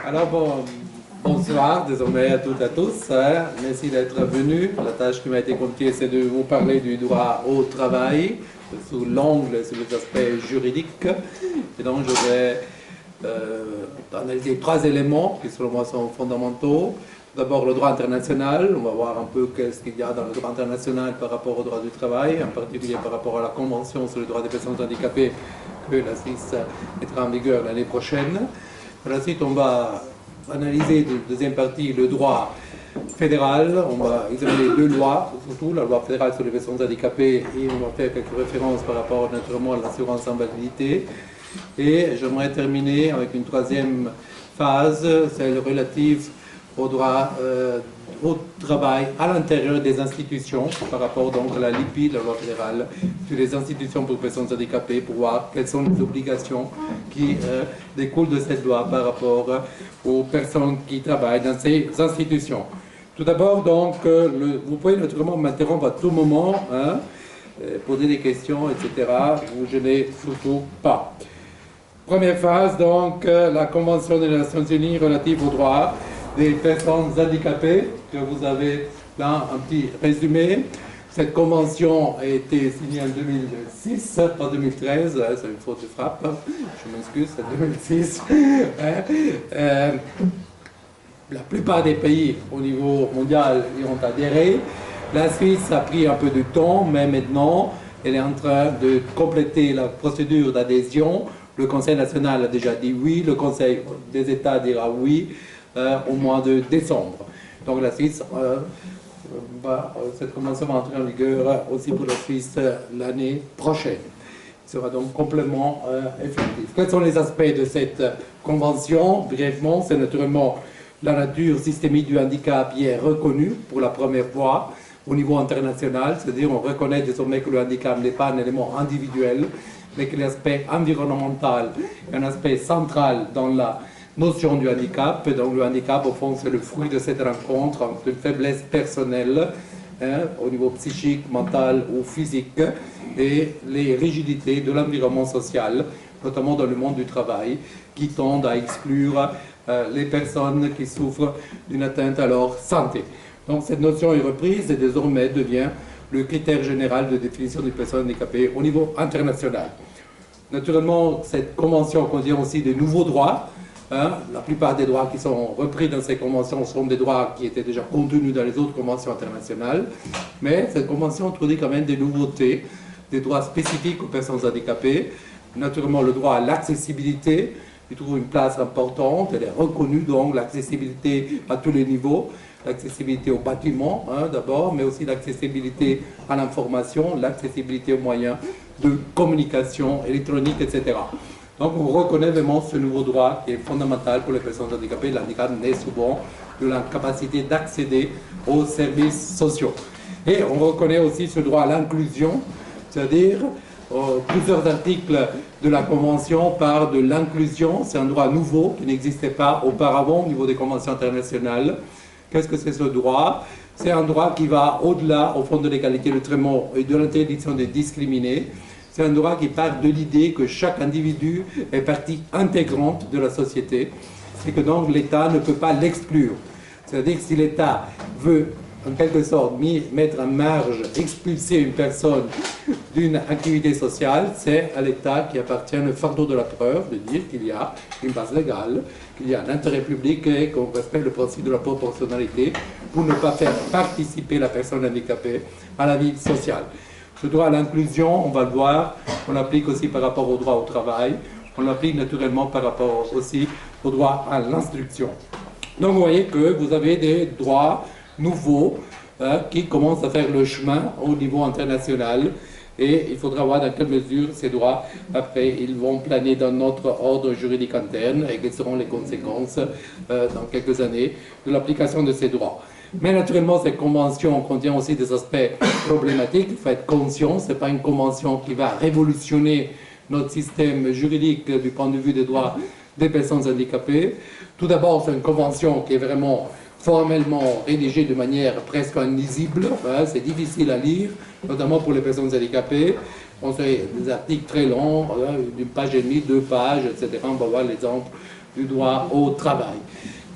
Alors bonsoir désormais à toutes et à tous. Merci d'être venus. La tâche qui m'a été confiée, c'est de vous parler du droit au travail sous l'angle, sur les aspects juridiques. Et donc je vais analyser trois éléments qui selon moi sont fondamentaux. D'abord le droit international, on va voir un peu qu'est-ce qu'il y a dans le droit international par rapport au droit du travail, en particulier par rapport à la Convention sur le droit des personnes handicapées que la Suisse mettra en vigueur l'année prochaine. Ensuite, on va analyser, deuxième partie, le droit fédéral. On va examiner deux lois, surtout la loi fédérale sur les personnes handicapées, et on va faire quelques références par rapport naturellement à l'assurance invalidité. Et j'aimerais terminer avec une troisième phase, celle relative au droit au travail à l'intérieur des institutions, par rapport donc à la LIPI, la loi fédérale, sur les institutions pour personnes handicapées, pour voir quelles sont les obligations qui découlent de cette loi par rapport aux personnes qui travaillent dans ces institutions. Tout d'abord, donc, vous pouvez naturellement m'interrompre à tout moment, hein, poser des questions, etc. Vous gênez surtout pas. Première phase, donc, la Convention des Nations Unies relative aux droits des personnes handicapées, que vous avez là un petit résumé. Cette convention a été signée en 2006, pas 2013, c'est une faute de frappe, je m'excuse, c'est 2006. La plupart des pays au niveau mondial y ont adhéré. La Suisse a pris un peu de temps, mais maintenant, elle est en train de compléter la procédure d'adhésion. Le Conseil national a déjà dit oui, le Conseil des États dira oui au mois de décembre. Donc la Suisse, cette convention va entrer en vigueur aussi pour la Suisse l'année prochaine. Il sera donc complètement effectif. Quels sont les aspects de cette convention? Brièvement, c'est naturellement la nature systémique du handicap qui est reconnue pour la première fois au niveau international, c'est-à-dire on reconnaît désormais que le handicap n'est pas un élément individuel, mais que l'aspect environnemental est un aspect central dans la notion du handicap. Et donc le handicap, au fond, c'est le fruit de cette rencontre entre une faiblesse personnelle, hein, au niveau psychique, mental ou physique, et les rigidités de l'environnement social, notamment dans le monde du travail, qui tendent à exclure les personnes qui souffrent d'une atteinte à leur santé. Donc cette notion est reprise et désormais devient le critère général de définition des personnes handicapées au niveau international. Naturellement, cette convention contient aussi de nouveaux droits. La plupart des droits qui sont repris dans ces conventions sont des droits qui étaient déjà contenus dans les autres conventions internationales, mais cette convention introduit quand même des nouveautés, des droits spécifiques aux personnes handicapées. Naturellement, le droit à l'accessibilité, il trouve une place importante, elle est reconnue, donc l'accessibilité à tous les niveaux, l'accessibilité aux bâtiments d'abord, mais aussi l'accessibilité à l'information, l'accessibilité aux moyens de communication électronique, etc. Donc on reconnaît vraiment ce nouveau droit qui est fondamental pour les personnes handicapées. L'handicap naît souvent de l'incapacité d'accéder aux services sociaux. Et on reconnaît aussi ce droit à l'inclusion, c'est-à-dire plusieurs articles de la Convention parlent de l'inclusion. C'est un droit nouveau qui n'existait pas auparavant au niveau des conventions internationales. Qu'est-ce que c'est ce droit? C'est un droit qui va au-delà, au fond, de l'égalité de traitement et de l'interdiction de discriminer. C'est un droit qui part de l'idée que chaque individu est partie intégrante de la société et que donc l'État ne peut pas l'exclure. C'est-à-dire que si l'État veut, en quelque sorte, mettre en marge, expulser une personne d'une activité sociale, c'est à l'État qui appartient le fardeau de la preuve de dire qu'il y a une base légale, qu'il y a un intérêt public et qu'on respecte le principe de la proportionnalité pour ne pas faire participer la personne handicapée à la vie sociale. Ce droit à l'inclusion, on va le voir, on l'applique aussi par rapport au droit au travail, on l'applique naturellement par rapport aussi au droit à l'instruction. Donc vous voyez que vous avez des droits nouveaux qui commencent à faire le chemin au niveau international et il faudra voir dans quelle mesure ces droits, après, ils vont planer dans notre ordre juridique interne et quelles seront les conséquences dans quelques années de l'application de ces droits. Mais naturellement, cette convention contient aussi des aspects problématiques. Il faut être conscient, ce n'est pas une convention qui va révolutionner notre système juridique du point de vue des droits des personnes handicapées. Tout d'abord, c'est une convention qui est vraiment formellement rédigée de manière presque illisible. C'est difficile à lire, notamment pour les personnes handicapées. On fait des articles très longs, d'une page et demie, 2 pages, etc. On va voir l'exemple du droit au travail.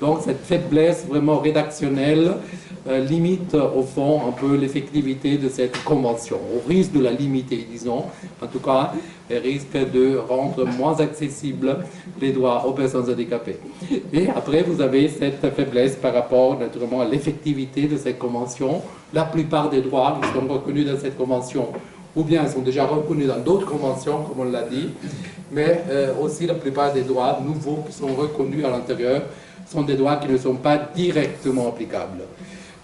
Donc cette faiblesse vraiment rédactionnelle limite au fond un peu l'effectivité de cette convention. Au risque de la limiter, disons, en tout cas, elle risque de rendre moins accessibles les droits aux personnes handicapées. Et après, vous avez cette faiblesse par rapport naturellement à l'effectivité de cette convention. La plupart des droits qui sont reconnus dans cette convention, ou bien sont déjà reconnus dans d'autres conventions, comme on l'a dit, mais aussi la plupart des droits nouveaux qui sont reconnus à l'intérieur sont des droits qui ne sont pas directement applicables.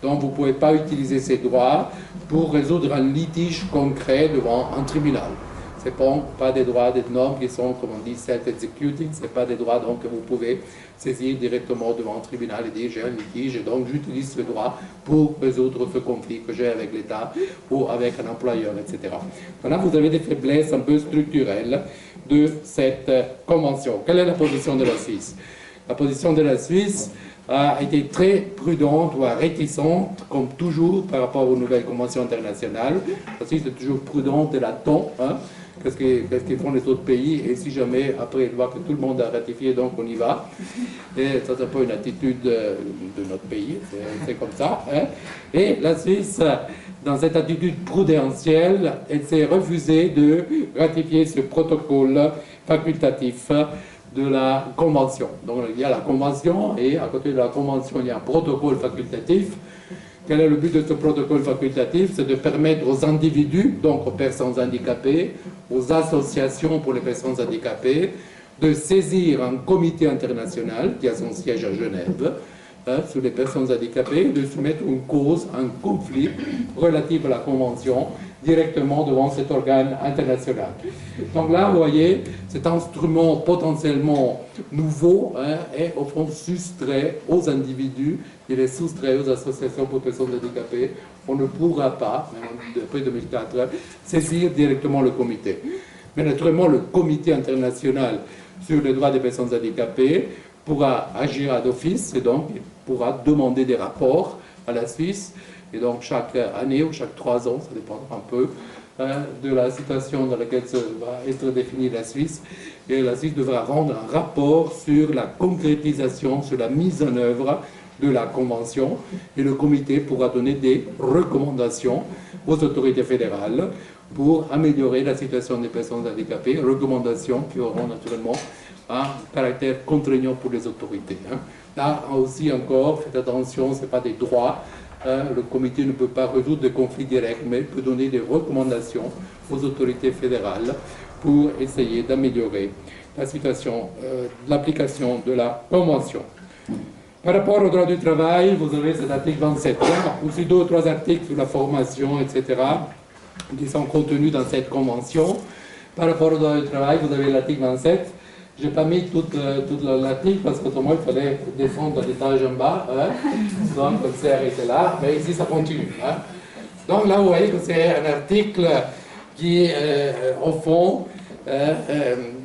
Donc vous ne pouvez pas utiliser ces droits pour résoudre un litige concret devant un tribunal. Ce ne sont pas des droits, des normes qui sont, comme on dit, self-executing, ce ne sont pas des droits donc, que vous pouvez saisir directement devant un tribunal et dire j'ai un litige et donc j'utilise ce droit pour résoudre ce conflit que j'ai avec l'État ou avec un employeur, etc. Donc là, vous avez des faiblesses un peu structurelles de cette convention. Quelle est la position de la Suisse? La position de la Suisse a été très prudente, voire réticente, comme toujours par rapport aux nouvelles conventions internationales. La Suisse est toujours prudente et l'attend. Qu'est-ce qu'ils font les autres pays? Et si jamais, après, ils voient que tout le monde a ratifié, donc on y va. Et ça, c'est pas une attitude de notre pays, c'est comme ça. Et la Suisse, dans cette attitude prudentielle, elle s'est refusée de ratifier ce protocole facultatif de la Convention. Donc il y a la Convention et à côté de la Convention, il y a un protocole facultatif. Quel est le but de ce protocole facultatif? C'est de permettre aux individus, donc aux personnes handicapées, aux associations pour les personnes handicapées, de saisir un comité international qui a son siège à Genève, sur les personnes handicapées, de soumettre une cause, un conflit relatif à la Convention directement devant cet organe international. Donc là, vous voyez, cet instrument potentiellement nouveau est au fond soustrait aux individus, il est soustrait aux associations pour personnes handicapées. On ne pourra pas, depuis 2004, saisir directement le comité. Mais naturellement, le comité international sur les droits des personnes handicapées pourra agir d'office et donc il pourra demander des rapports à la Suisse. Et donc chaque année ou chaque 3 ans, ça dépendra un peu de la situation dans laquelle va être définie la Suisse. Et la Suisse devra rendre un rapport sur la concrétisation, sur la mise en œuvre de la Convention. Et le comité pourra donner des recommandations aux autorités fédérales pour améliorer la situation des personnes handicapées. Recommandations qui auront naturellement un caractère contraignant pour les autorités. Là aussi encore, faites attention, ce n'est pas des droits. Le comité ne peut pas résoudre des conflits directs, mais peut donner des recommandations aux autorités fédérales pour essayer d'améliorer la situation, l'application de la Convention. Par rapport au droit du travail, vous avez cet article 27. Il y a aussi 2 ou 3 articles sur la formation, etc., qui sont contenus dans cette Convention. Par rapport au droit du travail, vous avez l'article 27. Je n'ai pas mis tout l'article parce qu'autrement il fallait descendre l'étage en bas. Donc on s'est arrêté là, mais ici ça continue. Donc là vous voyez que c'est un article qui, au fond,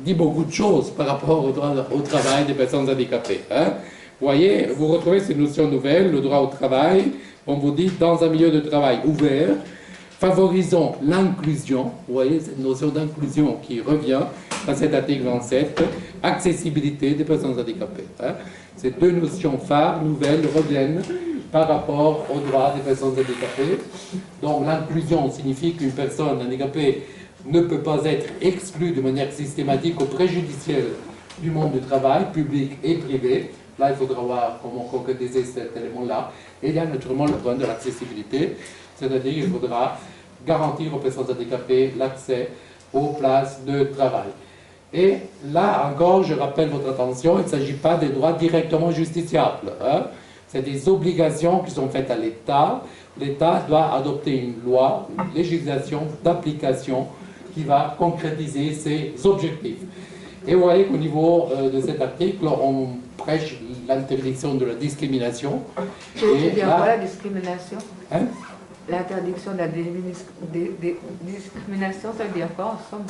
dit beaucoup de choses par rapport au droit au travail des personnes handicapées. Vous voyez, vous retrouvez ces notions nouvelles, le droit au travail, on vous dit dans un milieu de travail ouvert, favorisons l'inclusion, vous voyez cette notion d'inclusion qui revient dans cet article 27, accessibilité des personnes handicapées. Ces 2 notions phares, nouvelles, reviennent par rapport aux droits des personnes handicapées. Donc l'inclusion signifie qu'une personne handicapée ne peut pas être exclue de manière systématique ou préjudicielle du monde du travail, public et privé. Là, il faudra voir comment concrétiser cet élément-là. Et il y a naturellement le point de l'accessibilité, c'est-à-dire qu'il faudra garantir aux personnes handicapées l'accès aux places de travail. Et là encore, je rappelle votre attention, il ne s'agit pas des droits directement justiciables. C'est des obligations qui sont faites à l'État. L'État doit adopter une loi, une législation d'application qui va concrétiser ses objectifs. Et vous voyez qu'au niveau de cet article, on prêche l'interdiction de la discrimination. C'est bien quoi la discrimination? L'interdiction de la discrimination, ça veut dire quoi en somme?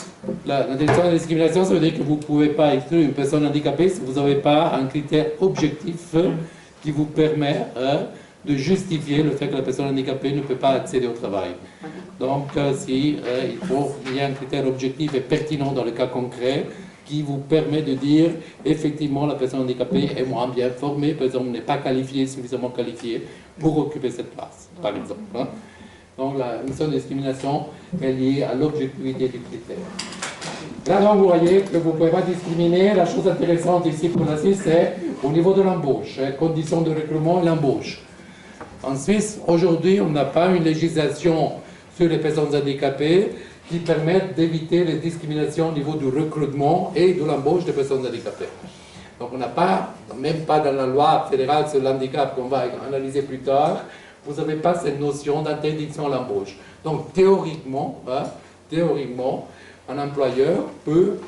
L'interdiction de la discrimination, ça veut dire que vous ne pouvez pas exclure une personne handicapée si vous n'avez pas un critère objectif qui vous permet de justifier le fait que la personne handicapée ne peut pas accéder au travail. Donc, il y a un critère objectif et pertinent dans le cas concret qui vous permet de dire, effectivement, la personne handicapée est moins bien formée, par exemple, n'est pas qualifiée, suffisamment qualifiée pour occuper cette place, par exemple. Hein. Donc, la notion de discrimination est liée à l'objectivité du critère. Là, donc, vous voyez que vous ne pouvez pas discriminer. La chose intéressante ici pour la Suisse, c'est au niveau de l'embauche, conditions de recrutement et l'embauche. En Suisse, aujourd'hui, on n'a pas une législation sur les personnes handicapées qui permettent d'éviter les discriminations au niveau du recrutement et de l'embauche des personnes handicapées. Donc, on n'a pas, même pas dans la loi fédérale sur l'handicap qu'on va analyser plus tard, vous n'avez pas cette notion d'interdiction à l'embauche. Donc, théoriquement, un employeur peut,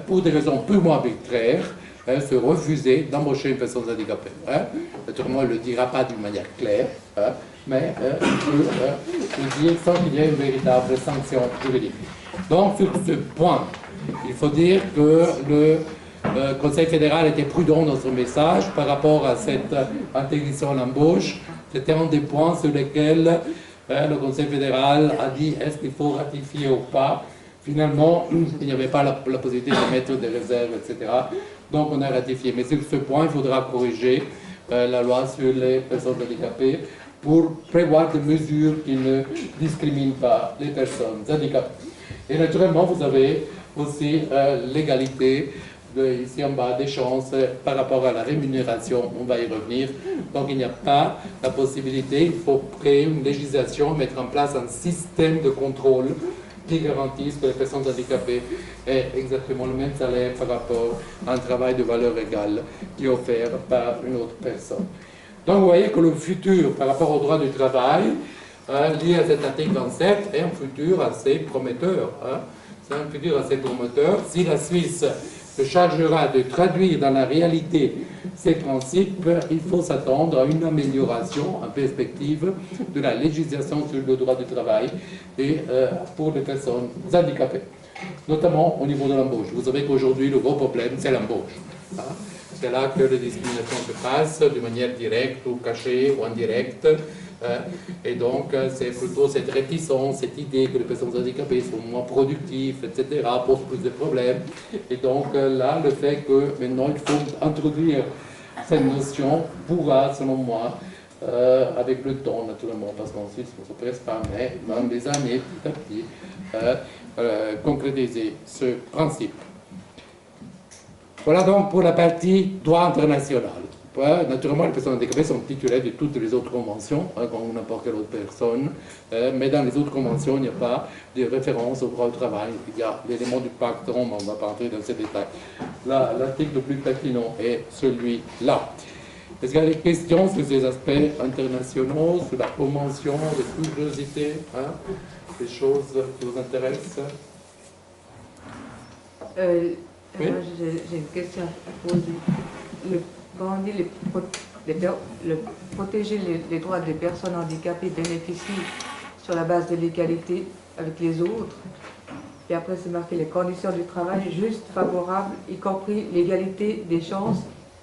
pour des raisons purement arbitraires, se refuser d'embaucher une personne handicapée. Naturellement, il ne le dira pas d'une manière claire, mais il peut le dire sans qu'il y ait une véritable sanction juridique. Donc, sur ce point, il faut dire que le Conseil fédéral était prudent dans son message par rapport à cette interdiction à l'embauche. C'était un des points sur lesquels le Conseil fédéral a dit est-ce qu'il faut ratifier ou pas. Finalement, il n'y avait pas la possibilité de mettre des réserves, etc. Donc on a ratifié. Mais sur ce point, il faudra corriger la loi sur les personnes handicapées pour prévoir des mesures qui ne discriminent pas les personnes handicapées. Et naturellement, vous avez aussi l'égalité ici en bas des chances par rapport à la rémunération, on va y revenir. Donc il n'y a pas la possibilité, il faut créer une législation, mettre en place un système de contrôle qui garantisse que les personnes handicapées aient exactement le même salaire par rapport à un travail de valeur égale qui est offert par une autre personne. Donc vous voyez que le futur par rapport au droit du travail lié à cet article 27 est un futur assez prometteur. C'est un futur assez prometteur. Si la Suisse se chargera de traduire dans la réalité ces principes, il faut s'attendre à une amélioration en perspective de la législation sur le droit du travail et pour les personnes handicapées, notamment au niveau de l'embauche. Vous savez qu'aujourd'hui, le gros problème, c'est l'embauche. C'est là que les discriminations se passent de manière directe ou cachée ou indirecte. Et donc, c'est plutôt cette réticence, cette idée que les personnes handicapées sont moins productives, etc., pose plus de problèmes. Et donc, là, le fait que maintenant, il faut introduire cette notion pourra, selon moi, avec le temps, naturellement, parce qu'ensuite, on ne se presse pas, mais dans des années, petit à petit, concrétiser ce principe. Voilà donc pour la partie droit international. Naturellement, les personnes handicapées sont titulaires de toutes les autres conventions, comme n'importe quelle autre personne, mais dans les autres conventions, il n'y a pas de référence au droit au travail. Il y a l'élément du pacte Rome, on ne va pas entrer dans ces détails. Là, l'article le plus pertinent est celui-là. Est-ce qu'il y a des questions sur ces aspects internationaux, sur la convention, les curiosités, des choses qui vous intéressent? Oui? J'ai une question à poser. Quand on dit protéger les droits des personnes handicapées bénéficient sur la base de l'égalité avec les autres, et après c'est marqué les conditions du travail juste favorables, y compris l'égalité des chances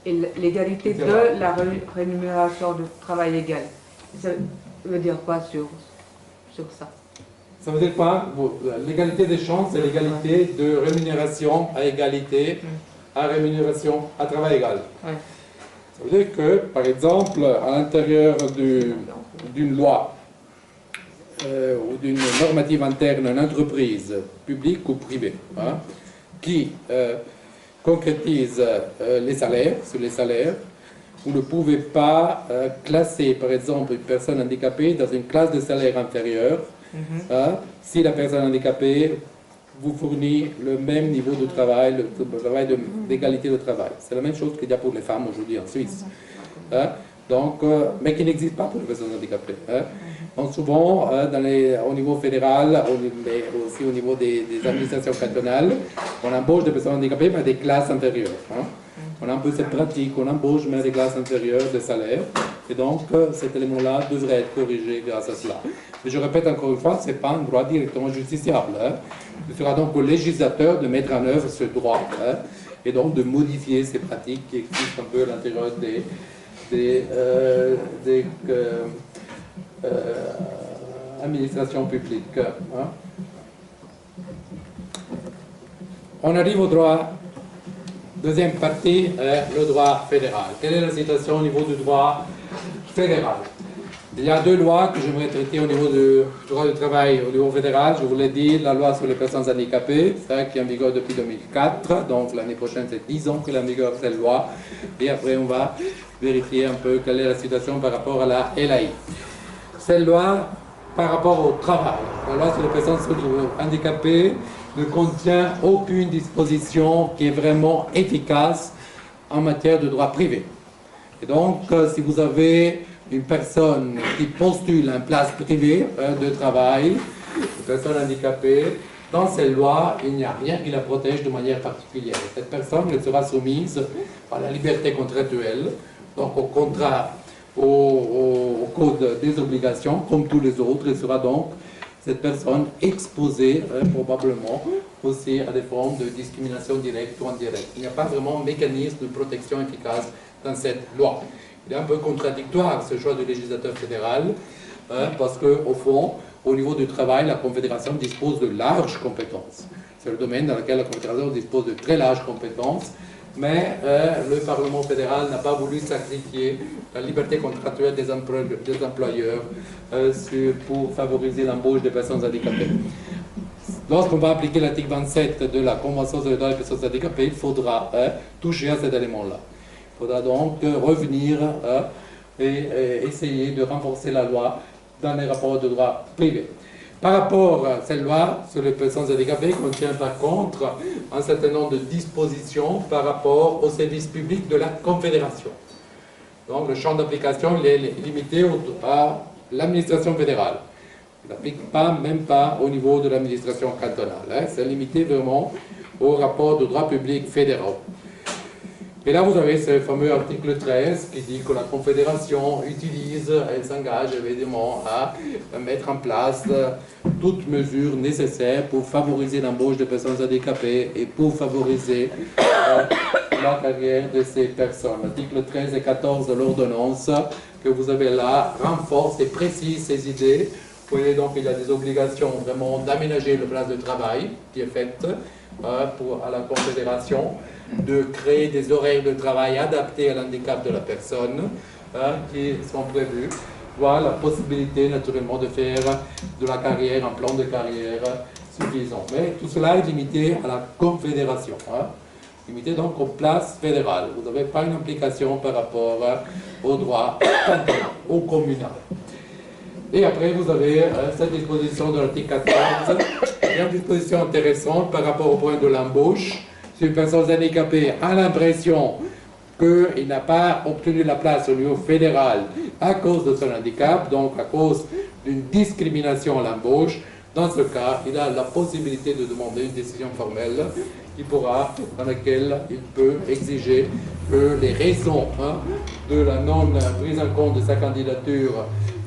et l'égalité de la rémunération de travail égal. Ça veut dire quoi sur ça? Ça veut dire quoi? L'égalité des chances et l'égalité de rémunération à égalité, à rémunération à travail égal. Ouais. Ça veut dire que, par exemple, à l'intérieur d'une loi ou d'une normative interne d'une entreprise publique ou privée qui concrétise les salaires, sur les salaires, vous ne pouvez pas classer, par exemple, une personne handicapée dans une classe de salaire inférieure si la personne handicapée vous fournit le même niveau de travail, le travail d'égalité de travail. C'est la même chose qu'il y a pour les femmes aujourd'hui en Suisse. Donc, mais qui n'existe pas pour les personnes handicapées. Donc souvent, au niveau fédéral, mais aussi au niveau des administrations cantonales, on embauche des personnes handicapées mais à des classes inférieures. On a un peu cette pratique, on embauche mais à des classes inférieures de salaire. Et donc, cet élément-là devrait être corrigé grâce à cela. Mais je répète encore une fois, ce n'est pas un droit directement justiciable. Ce sera donc au législateur de mettre en œuvre ce droit et donc de modifier ces pratiques qui existent un peu à l'intérieur des administrations publiques. Hein. On arrive au droit, deuxième partie, le droit fédéral. Quelle est la situation au niveau du droit fédéral? Il y a deux lois que j'aimerais traiter au niveau du droit du travail au niveau fédéral. Je vous l'ai dit, la loi sur les personnes handicapées, qui est en vigueur depuis 2004. Donc l'année prochaine, c'est 10 ans qu'elle est en vigueur cette loi. Et après, on va vérifier un peu quelle est la situation par rapport à la LAI. Cette loi, par rapport au travail, la loi sur les personnes handicapées ne contient aucune disposition qui est vraiment efficace en matière de droit privé. Et donc, si vous avez une personne qui postule une place privée de travail, une personne handicapée, dans cette loi, il n'y a rien qui la protège de manière particulière. Cette personne, elle sera soumise à la liberté contractuelle, donc au contrat, au code des obligations, comme tous les autres, et sera donc cette personne exposée probablement aussi à des formes de discrimination directe ou indirecte. Il n'y a pas vraiment un mécanisme de protection efficace dans cette loi. Il est un peu contradictoire ce choix du législateur fédéral, parce qu'au fond, au niveau du travail, la Confédération dispose de larges compétences. C'est le domaine dans lequel la Confédération dispose de très larges compétences, mais le Parlement fédéral n'a pas voulu sacrifier la liberté contractuelle des employeurs pour favoriser l'embauche des personnes handicapées. Lorsqu'on va appliquer l'article 27 de la Convention sur les droits des personnes handicapées, il faudra toucher à cet élément-là. Il faudra donc revenir et essayer de renforcer la loi dans les rapports de droit privé. Par rapport à cette loi sur les personnes handicapées, contient par contre un certain nombre de dispositions par rapport au service public de la Confédération. Donc le champ d'application est limité à l'administration fédérale. Il n'applique pas, même pas au niveau de l'administration cantonale. C'est limité vraiment au rapport de droit public fédéraux. Et là, vous avez ce fameux article 13 qui dit que la Confédération elle s'engage évidemment à mettre en place toutes mesures nécessaires pour favoriser l'embauche de personnes handicapées et pour favoriser la carrière de ces personnes. L'article 13 et 14 de l'ordonnance que vous avez là renforce et précise ces idées. Vous voyez donc qu'il y a des obligations vraiment d'aménager le place de travail qui est faite à la Confédération, de créer des horaires de travail adaptés à l'handicap de la personne qui sont prévus, voire la possibilité naturellement de faire de la carrière, un plan de carrière suffisant. Mais tout cela est limité à la Confédération, limité donc aux places fédérales. Vous n'avez pas une implication par rapport au droit cantonal, au communal. Et après, vous avez cette disposition de l'article 14, qui est une disposition intéressante par rapport au point de l'embauche. Si une personne handicapée a l'impression qu'il n'a pas obtenu la place au niveau fédéral à cause de son handicap, donc à cause d'une discrimination à l'embauche, dans ce cas, il a la possibilité de demander une décision formelle dans laquelle il peut exiger que les raisons de la non-prise en compte de sa candidature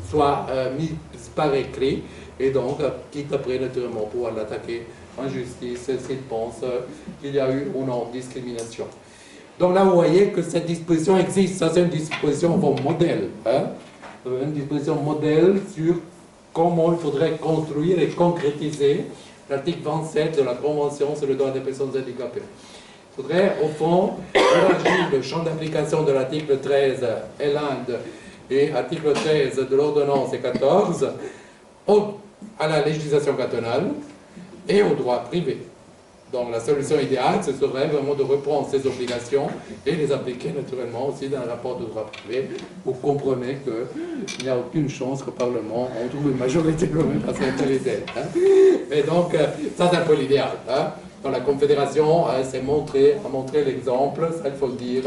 soient mises par écrit, et donc, quitte après, naturellement, pouvoir l'attaquer en justice s'il pense qu'il y a eu ou non discrimination. Donc là, vous voyez que cette disposition existe. Ça, c'est une disposition modèle. Une disposition modèle sur comment il faudrait construire et concrétiser l'article 27 de la Convention sur le droit des personnes handicapées. Il faudrait, au fond, élargir le champ d'application de l'article 13 et l'Inde et article 13 de l'ordonnance et 14 à la législation cantonale et au droit privé. Donc la solution idéale, ce serait vraiment de reprendre ces obligations et les appliquer naturellement aussi dans le rapport de droit privé. Vous comprenez qu'il n'y a aucune chance qu'au Parlement on trouve une majorité quand même à s'intéresser. Mais donc, ça c'est un peu l'idéal. Dans la Confédération, a montré l'exemple, ça il faut le dire.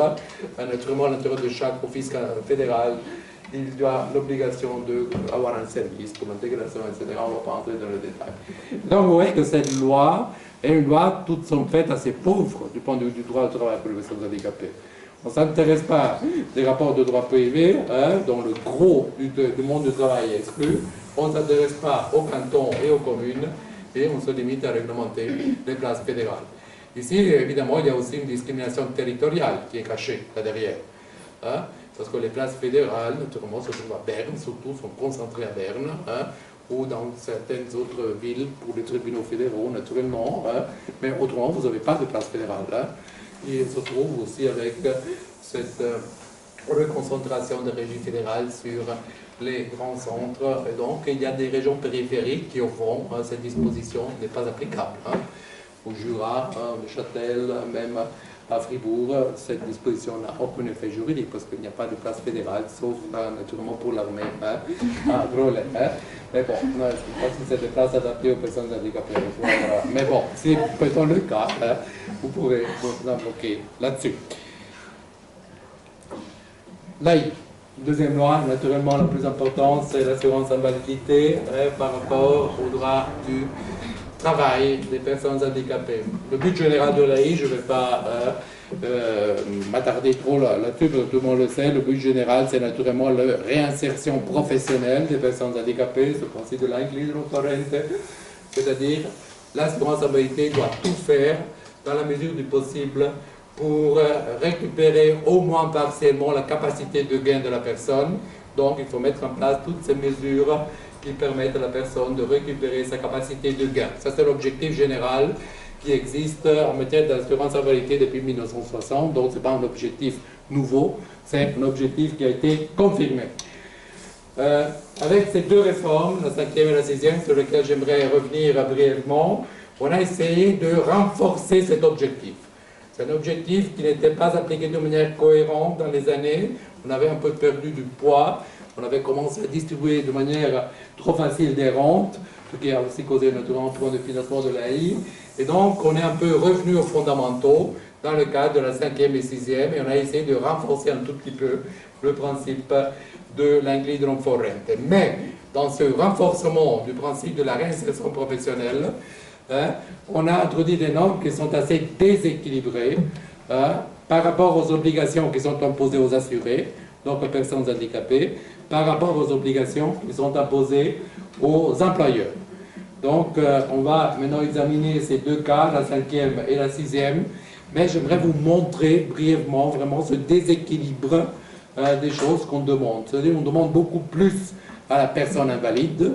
Naturellement, à l'intérieur de chaque office fédéral, il y a l'obligation d'avoir un service pour l'intégration, etc. On ne va pas entrer dans le détail. Donc vous voyez que cette loi est une loi, toutes sont faites assez pauvres du point de vue du droit au travail pour les personnes handicapées. On ne s'intéresse pas des rapports de droit privé, dont le gros du monde du travail est exclu. On ne s'intéresse pas aux cantons et aux communes, et on se limite à réglementer les places fédérales. Ici, évidemment, il y a aussi une discrimination territoriale qui est cachée là derrière. hein, parce que les places fédérales, naturellement, se trouvent à Berne, surtout, sont concentrées à Berne, hein, ou dans certaines autres villes pour les tribunaux fédéraux, naturellement, hein, mais autrement, vous n'avez pas de place fédérale. Hein. Et on se trouve aussi avec cette reconcentration de régies fédérales sur les grands centres. Et donc, il y a des régions périphériques qui, au fond, cette disposition n'est pas applicable. Hein. Au Jura, au Châtel, même à Fribourg, cette disposition n'a aucun effet juridique parce qu'il n'y a pas de place fédérale, sauf naturellement pour l'armée, hein, à Groslay. Hein. Mais bon, je ne sais pas si c'est des places adaptées aux personnes handicapées. Voilà. Mais bon, si c'est le cas, hein, vous pourrez vous invoquer là-dessus. L'AI. Deuxième loi, naturellement, la plus importante, c'est l'assurance invalidité par rapport au droit du travail des personnes handicapées. Le but général de l'AI, je ne vais pas m'attarder trop là-dessus, parce que tout le monde le sait, le but général, c'est naturellement la réinsertion professionnelle des personnes handicapées, ce principe de l'inclusion corrente, c'est-à-dire l'assurance invalidité doit tout faire dans la mesure du possible pour récupérer au moins partiellement la capacité de gain de la personne. Donc il faut mettre en place toutes ces mesures qui permettent à la personne de récupérer sa capacité de gain. Ça c'est l'objectif général qui existe en matière d'assurance invalidité depuis 1960, donc ce n'est pas un objectif nouveau, c'est un objectif qui a été confirmé. Avec ces deux réformes, la 5e et la 6e, sur lesquelles j'aimerais revenir brièvement, on a essayé de renforcer cet objectif. C'est un objectif qui n'était pas appliqué de manière cohérente dans les années. On avait un peu perdu du poids. On avait commencé à distribuer de manière trop facile des rentes, ce qui a aussi causé naturellement un problème de financement de l'AI. Et donc, on est un peu revenu aux fondamentaux dans le cadre de la 5e et 6e, et on a essayé de renforcer un tout petit peu le principe de l'inclusion forente. Mais, dans ce renforcement du principe de la réinsertion professionnelle, on a introduit des normes qui sont assez déséquilibrées par rapport aux obligations qui sont imposées aux assurés, donc aux personnes handicapées, par rapport aux obligations qui sont imposées aux employeurs. Donc, on va maintenant examiner ces deux cas, la 5e et la 6e, mais j'aimerais vous montrer brièvement vraiment ce déséquilibre des choses qu'on demande. C'est-à-dire qu'on demande beaucoup plus à la personne invalide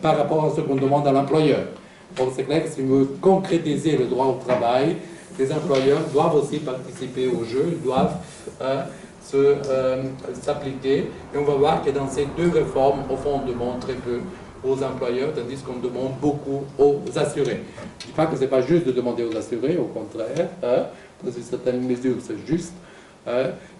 par rapport à ce qu'on demande à l'employeur. Donc c'est clair que si on veut concrétiser le droit au travail, les employeurs doivent aussi participer au jeu, ils doivent s'appliquer. Et on va voir que dans ces deux réformes, au fond, on demande très peu aux employeurs, tandis qu'on demande beaucoup aux assurés. Je ne dis pas que ce n'est pas juste de demander aux assurés, au contraire, dans une certaine mesure, c'est juste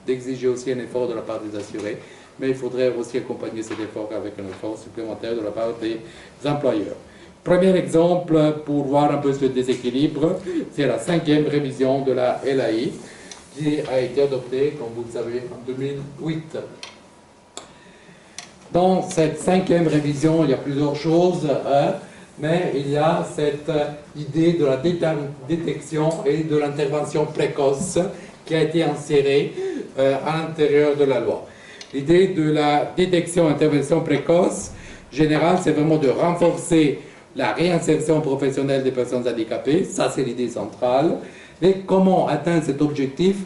d'exiger aussi un effort de la part des assurés, mais il faudrait aussi accompagner cet effort avec un effort supplémentaire de la part des employeurs. Premier exemple pour voir un peu ce déséquilibre, c'est la 5e révision de la LAI qui a été adoptée, comme vous le savez, en 2008. Dans cette 5e révision, il y a plusieurs choses, mais il y a cette idée de la détection et de l'intervention précoce qui a été insérée à l'intérieur de la loi. L'idée de la détection-intervention précoce, générale, c'est vraiment de renforcer la réinsertion professionnelle des personnes handicapées, ça c'est l'idée centrale. Et comment atteindre cet objectif?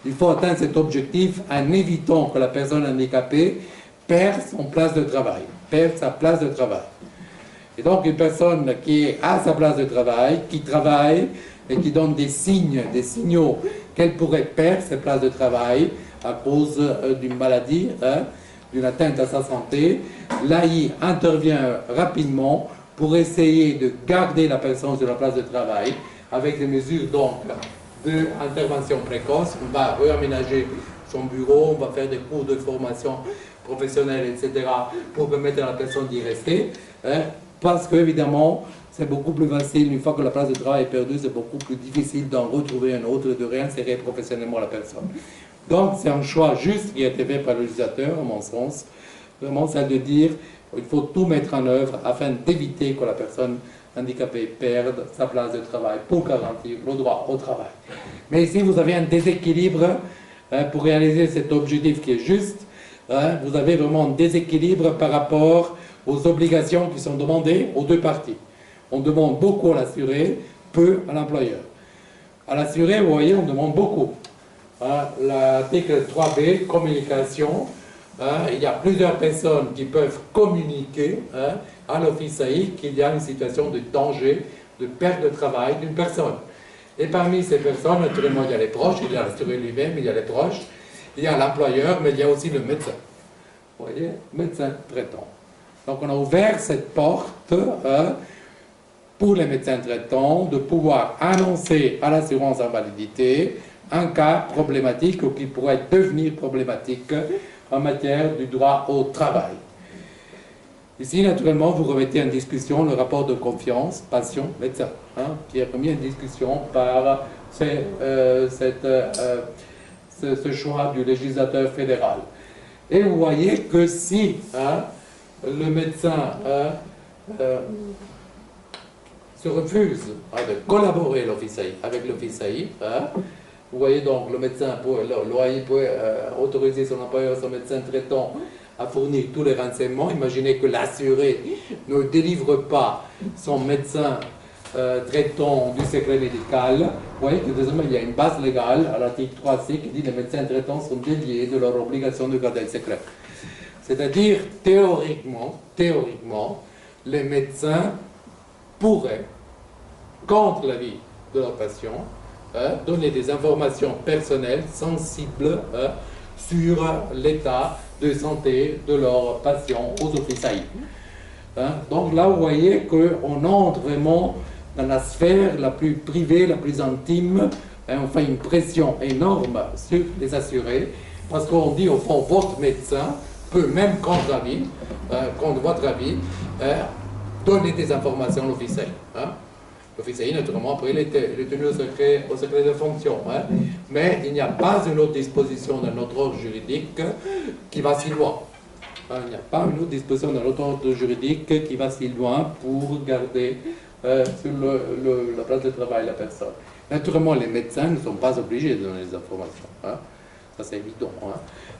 Il faut atteindre cet objectif en évitant que la personne handicapée perde son place de travail, perd sa place de travail. Et donc une personne qui est à sa place de travail, qui travaille et qui donne des signaux qu'elle pourrait perdre sa place de travail à cause d'une maladie, d'une atteinte à sa santé, l'AI intervient rapidement pour essayer de garder la personne sur la place de travail avec des mesures donc d'intervention précoce. On va réaménager son bureau, on va faire des cours de formation professionnelle, etc. pour permettre à la personne d'y rester, parce qu'évidemment, c'est beaucoup plus facile, une fois que la place de travail est perdue, c'est beaucoup plus difficile d'en retrouver un autre et de réinsérer professionnellement la personne. Donc c'est un choix juste qui a été fait par le législateur, à mon sens, vraiment celle de dire il faut tout mettre en œuvre afin d'éviter que la personne handicapée perde sa place de travail pour garantir le droit au travail. Mais ici, vous avez un déséquilibre pour réaliser cet objectif qui est juste. Vous avez vraiment un déséquilibre par rapport aux obligations qui sont demandées aux deux parties. On demande beaucoup à l'assuré, peu à l'employeur. À l'assuré, vous voyez, on demande beaucoup. L'article 3b, communication. Il y a plusieurs personnes qui peuvent communiquer à l'office AI qu'il y a une situation de danger, de perte de travail d'une personne. Et parmi ces personnes, naturellement, il y a les proches, il y a l'assuré lui-même, il y a les proches, il y a l'employeur, mais il y a aussi le médecin. Vous voyez, médecin traitant. Donc on a ouvert cette porte pour les médecins traitants de pouvoir annoncer à l'assurance invalidité un cas problématique ou qui pourrait devenir problématique en matière du droit au travail. Ici, naturellement, vous remettez en discussion le rapport de confiance patient-médecin, qui est remis en discussion par ce choix du législateur fédéral. Et vous voyez que si le médecin se refuse de collaborer avec l'office AI, vous voyez donc le médecin, l'OAI peut autoriser son employeur, son médecin traitant à fournir tous les renseignements. Imaginez que l'assuré ne délivre pas son médecin traitant du secret médical. Vous voyez que désormais il y a une base légale à l'article 3C qui dit que les médecins traitants sont déliés de leur obligation de garder le secret. C'est-à-dire, théoriquement, les médecins pourraient, contre l'avis de leurs patients, donner des informations personnelles sensibles sur l'état de santé de leurs patients aux offices AI. Donc là, vous voyez qu'on entre vraiment dans la sphère la plus privée, la plus intime. On fait une pression énorme sur les assurés, parce qu'on dit au fond, votre médecin peut, même contre votre avis, donner des informations à l'office AI. L'office AI, naturellement, après, il est tenu au secret de fonction. Mais il n'y a pas une autre disposition dans notre ordre juridique qui va si loin. Il n'y a pas une autre disposition dans notre ordre juridique qui va si loin pour garder sur la place de travail la personne. Naturellement, les médecins ne sont pas obligés de donner des informations. Ça, c'est évident.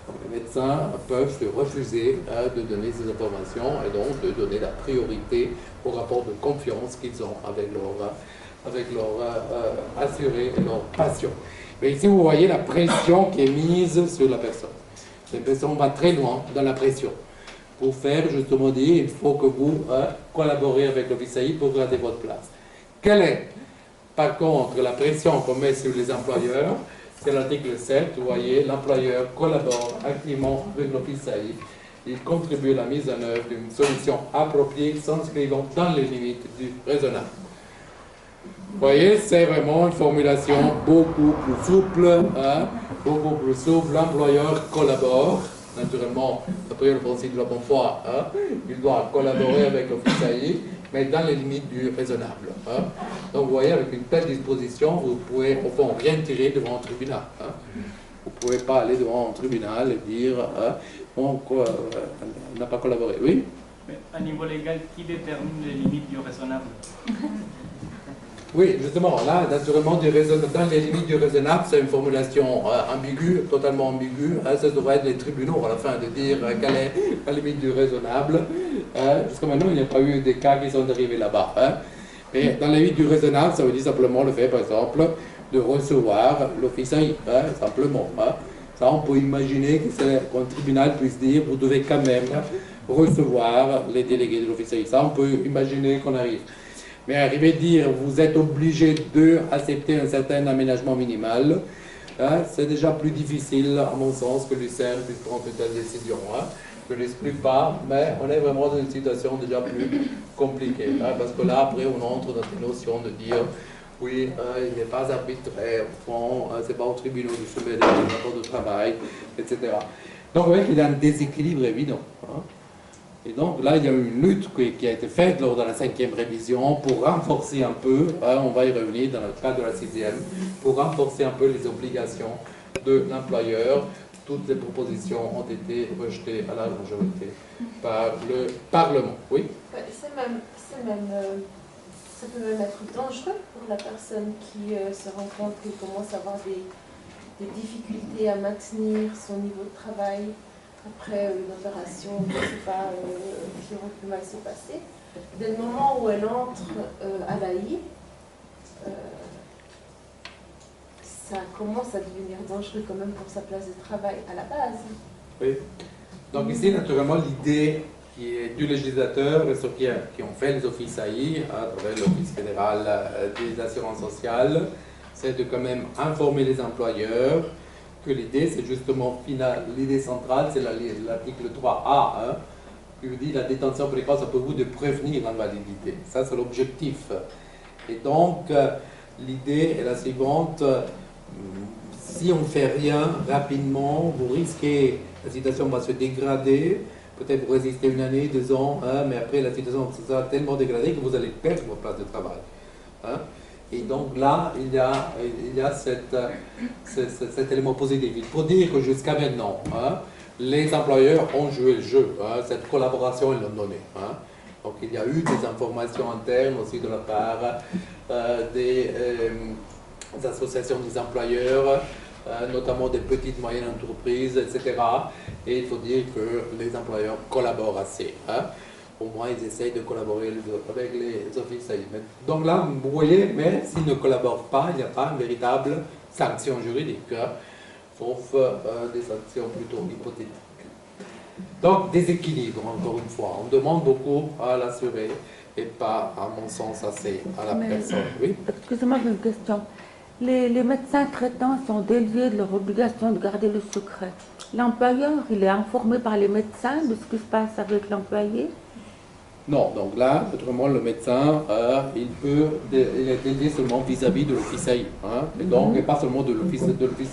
Donc, les médecins peuvent se refuser de donner ces informations et donc de donner la priorité au rapport de confiance qu'ils ont avec leurs assurés et leurs patients. Mais ici, vous voyez la pression qui est mise sur la personne. Cette personne va très loin dans la pression. Pour faire, justement, dire, il faut que vous collaborez avec l'office AI pour garder votre place. Quelle est, par contre, la pression qu'on met sur les employeurs? C'est l'article 7, vous voyez, l'employeur collabore activement avec l'office AI. Il contribue à la mise en œuvre d'une solution appropriée, s'inscrivant dans les limites du raisonnable. Vous voyez, c'est vraiment une formulation beaucoup plus souple, beaucoup plus souple. L'employeur collabore, naturellement, après le principe de la bonne foi, il doit collaborer avec l'office AI, mais dans les limites du raisonnable. Donc vous voyez, avec une telle disposition, vous pouvez au fond rien tirer devant un tribunal. Vous ne pouvez pas aller devant un tribunal et dire on n'a pas collaboré. Oui? Mais à niveau légal, qui détermine les limites du raisonnable? Oui, justement, là, naturellement, dans les limites du raisonnable, c'est une formulation ambiguë, totalement ambiguë. Ça devrait être les tribunaux à la fin de dire quelle est la limite du raisonnable. Jusqu'à maintenant, il n'y a pas eu des cas qui sont arrivés là-bas. Mais dans les limites du raisonnable, ça veut dire simplement le fait, par exemple, de recevoir l'office AI, simplement. Ça, on peut imaginer qu'un tribunal puisse dire vous devez quand même recevoir les délégués de l'office AI. Ça, on peut imaginer qu'on arrive. Mais arriver à dire vous êtes obligé d'accepter un certain aménagement minimal, c'est déjà plus difficile, à mon sens, que l'UCER puisse prendre une telle décision. Je ne l'exclus pas, mais on est vraiment dans une situation déjà plus compliquée. Parce que là, après, on entre dans une notion de dire oui, il n'est pas arbitraire, au fond, ce n'est pas au tribunal de soumettre des rapports de travail, etc. Donc, vous voyez qu'il y a un déséquilibre évident. Et donc là, il y a eu une lutte qui a été faite lors de la 5e révision pour renforcer un peu, on va y revenir dans le cadre de la 6e, pour renforcer un peu les obligations de l'employeur. Toutes les propositions ont été rejetées à la majorité par le Parlement. Oui? Ça peut même être dangereux pour la personne qui se rend compte qu'il commence à avoir des difficultés à maintenir son niveau de travail après une opération, je ne sais pas, qui va se passer. Dès le moment où elle entre à l'AI, ça commence à devenir dangereux quand même pour sa place de travail à la base. Oui. Donc ici, naturellement, l'idée qui est du législateur et ceux qui ont fait les offices AI, à travers l'Office fédéral des assurances sociales, c'est de quand même informer les employeurs que l'idée, c'est justement, l'idée centrale, c'est l'article 3A, hein, qui vous dit la détention précoce a pour but de prévenir l'invalidité. Ça, c'est l'objectif. Et donc, l'idée est la suivante, si on ne fait rien rapidement, vous risquez, la situation va se dégrader, peut-être vous résistez 1 année, 2 ans, hein, mais après la situation sera tellement dégradée que vous allez perdre votre place de travail. Hein. Et donc là, il y a cet élément positif. Il faut dire que jusqu'à maintenant, hein, les employeurs ont joué le jeu, hein, cette collaboration, ils l'ont donnée. Hein. Donc il y a eu des informations internes aussi de la part des associations des employeurs, notamment des petites et moyennes entreprises, etc. Et il faut dire que les employeurs collaborent assez. Hein. Au moins, ils essayent de collaborer avec les offices AI. Donc là, vous voyez, mais s'ils ne collaborent pas, il n'y a pas une véritable sanction juridique, hein, sauf des sanctions plutôt hypothétiques. Donc, déséquilibre, encore une fois. On demande beaucoup à l'assuré et pas, à mon sens, assez à la personne. Oui. Excusez-moi, j'ai une question. Les médecins traitants sont déliés de leur obligation de garder le secret. L'employeur, il est informé par les médecins de ce qui se passe avec l'employé? Non, donc là, autrement, le médecin, il est dédié seulement vis-à-vis de l'office AI. Hein, et donc, et pas seulement de l'office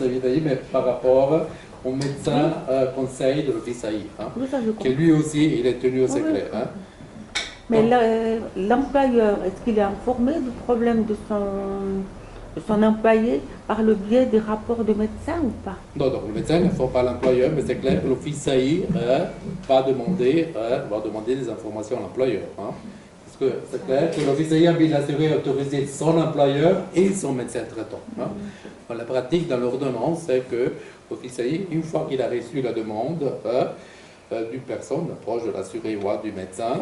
AI, mais par rapport au médecin conseil de l'office AI. Hein, Oui, ça, je qui lui aussi, il est tenu au secret. Hein. Mais l'employeur, est-ce qu'il est informé du problème de son employé par le biais des rapports de médecins ou pas? Non, donc le médecin ne faut pas l'employeur, mais c'est clair que l'office AI va demander des informations à l'employeur. Hein. Parce que c'est clair que l'office AI a envie d'assurer autoriser son employeur et son médecin traitant. Hein. Dans la pratique, dans l'ordonnance, c'est que l'office AI, une fois qu'il a reçu la demande d'une personne, proche de l'assuré ou du médecin,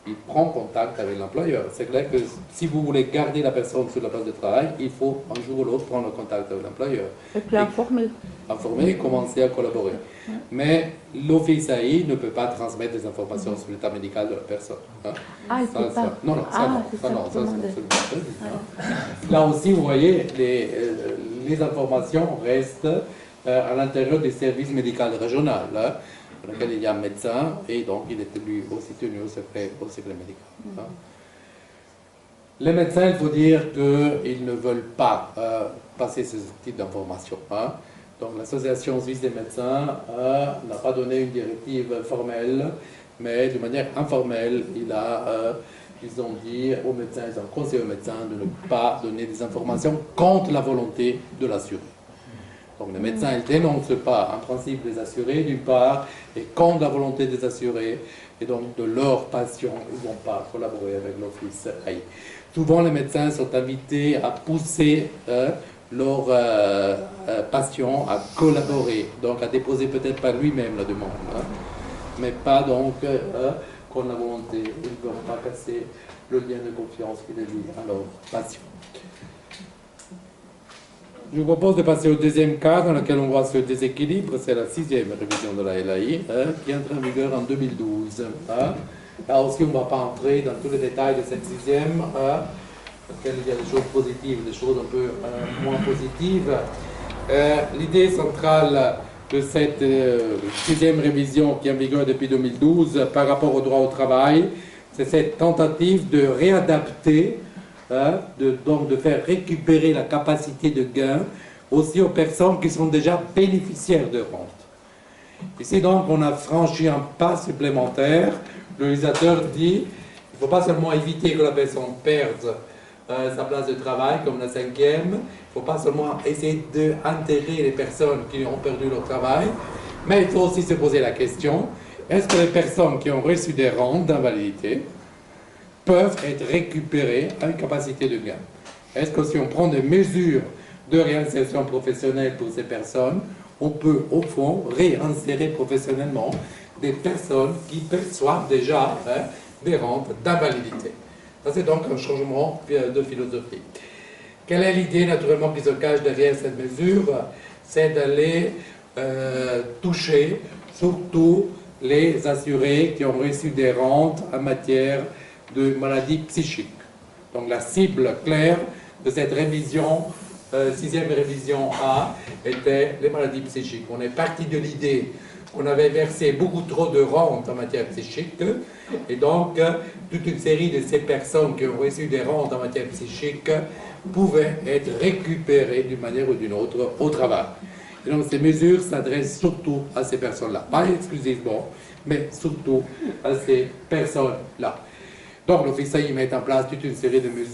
il prend contact avec l'employeur. C'est clair que si vous voulez garder la personne sur la place de travail, il faut un jour ou l'autre prendre contact avec l'employeur. Et puis informer. Informer et commencer à collaborer. Mais l'office AI ne peut pas transmettre des informations sur l'état médical de la personne. Hein. Ah, il ça, peut pas. Non, ça, Ah, non. c'est Ça, ça non, que ça, je c'est demandais. absolument pas dit, hein. Là aussi, vous voyez, les informations restent à l'intérieur des services médicaux régionaux. Hein, dans lequel il y a un médecin, et donc il est aussi tenu au secret médical. Hein. Les médecins, il faut dire qu'ils ne veulent pas passer ce type d'informations. Hein. Donc l'association suisse des médecins n'a pas donné une directive formelle, mais de manière informelle, ils ont dit aux médecins, ils ont conseillé aux médecins de ne pas donner des informations contre la volonté de l'assuré. Donc les médecins, ils ne dénoncent pas en principe les assurés d'une part, et contre la volonté des assurés, et donc de leurs patients, ils ne vont pas collaborer avec l'office AI. Souvent les médecins sont invités à pousser leurs patients à collaborer, donc à déposer peut-être par lui-même la demande, hein, mais pas donc contre la volonté. Ils ne vont pas casser le lien de confiance qui les lie à leurs patients. Je vous propose de passer au deuxième cas dans lequel on voit ce déséquilibre, c'est la 6e révision de la LAI, qui entre en vigueur en 2012. Là aussi, on ne va pas entrer dans tous les détails de cette 6e, dans laquelle il y a des choses positives, des choses un peu moins positives. L'idée centrale de cette 6e révision qui est en vigueur depuis 2012 par rapport au droit au travail, c'est cette tentative de réadapter, donc de faire récupérer la capacité de gain aussi aux personnes qui sont déjà bénéficiaires de rente. Ici donc on a franchi un pas supplémentaire. Le législateur dit qu'il ne faut pas seulement éviter que la personne perde sa place de travail comme la 5e, il ne faut pas seulement essayer d'intégrer les personnes qui ont perdu leur travail, mais il faut aussi se poser la question, est-ce que les personnes qui ont reçu des rentes d'invalidité peuvent être récupérées à une capacité de gain? Est-ce que si on prend des mesures de réinsertion professionnelle pour ces personnes, on peut au fond réinsérer professionnellement des personnes qui perçoivent déjà des rentes d'invalidité? Ça c'est donc un changement de philosophie. Quelle est l'idée naturellement qui se cache derrière cette mesure? C'est d'aller toucher surtout les assurés qui ont reçu des rentes en matière de maladies psychiques. Donc la cible claire de cette révision, sixième révision A, était les maladies psychiques. On est parti de l'idée qu'on avait versé beaucoup trop de rentes en matière psychique, et donc toute une série de ces personnes qui ont reçu des rentes en matière psychique pouvaient être récupérées d'une manière ou d'une autre au travail. Et donc ces mesures s'adressent surtout à ces personnes-là, pas exclusivement, mais surtout à ces personnes-là. Donc l'Office y met en place toute une série de mesures